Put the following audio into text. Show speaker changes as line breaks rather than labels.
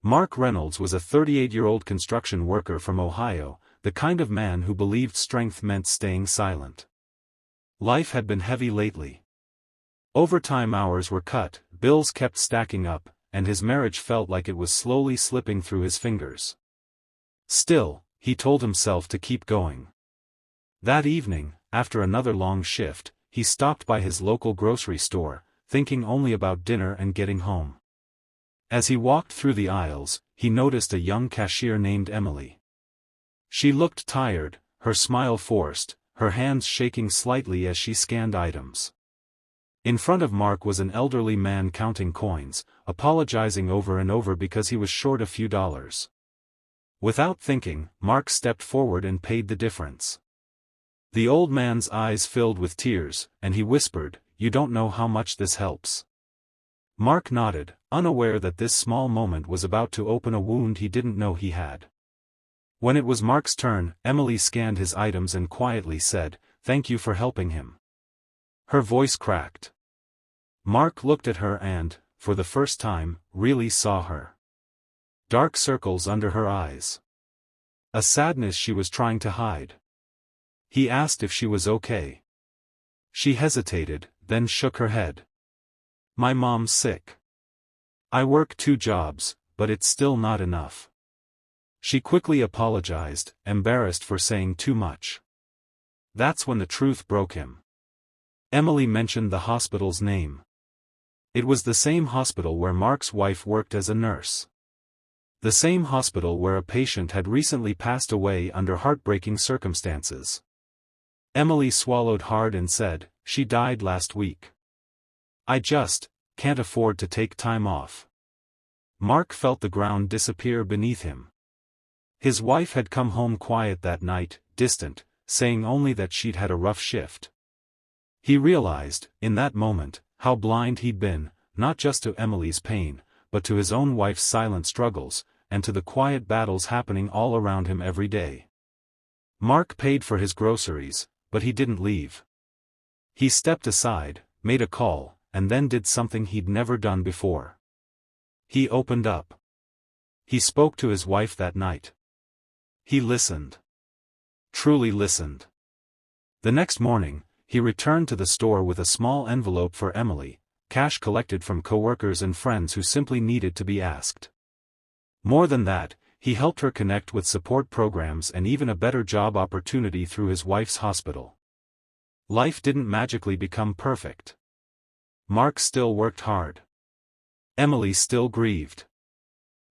Mark Reynolds was a 38-year-old construction worker from Ohio, the kind of man who believed strength meant staying silent. Life had been heavy lately. Overtime hours were cut, bills kept stacking up, and his marriage felt like it was slowly slipping through his fingers. Still, he told himself to keep going. That evening, after another long shift, he stopped by his local grocery store, thinking only about dinner and getting home. As he walked through the aisles, he noticed a young cashier named Emily. She looked tired, her smile forced, her hands shaking slightly as she scanned items. In front of Mark was an elderly man counting coins, apologizing over and over because he was short a few dollars. Without thinking, Mark stepped forward and paid the difference. The old man's eyes filled with tears, and he whispered, "You don't know how much this helps." Mark nodded, unaware that this small moment was about to open a wound he didn't know he had. When it was Mark's turn, Emily scanned his items and quietly said, "Thank you for helping him." Her voice cracked. Mark looked at her and, for the first time, really saw her. Dark circles under her eyes. A sadness she was trying to hide. He asked if she was okay. She hesitated, then shook her head. "My mom's sick. I work 2 jobs, but it's still not enough." She quickly apologized, embarrassed for saying too much. That's when the truth broke him. Emily mentioned the hospital's name. It was the same hospital where Mark's wife worked as a nurse. The same hospital where a patient had recently passed away under heartbreaking circumstances. Emily swallowed hard and said, "She died last week. I just can't afford to take time off." Mark felt the ground disappear beneath him. His wife had come home quiet that night, distant, saying only that she'd had a rough shift. He realized, in that moment, how blind he'd been, not just to Emily's pain, but to his own wife's silent struggles, and to the quiet battles happening all around him every day. Mark paid for his groceries, but he didn't leave. He stepped aside, made a call, and then did something he'd never done before. He opened up. He spoke to his wife that night. He listened. Truly listened. The next morning, he returned to the store with a small envelope for Emily, cash collected from coworkers and friends who simply needed to be asked. More than that, he helped her connect with support programs and even a better job opportunity through his wife's hospital. Life didn't magically become perfect. Mark still worked hard. Emily still grieved.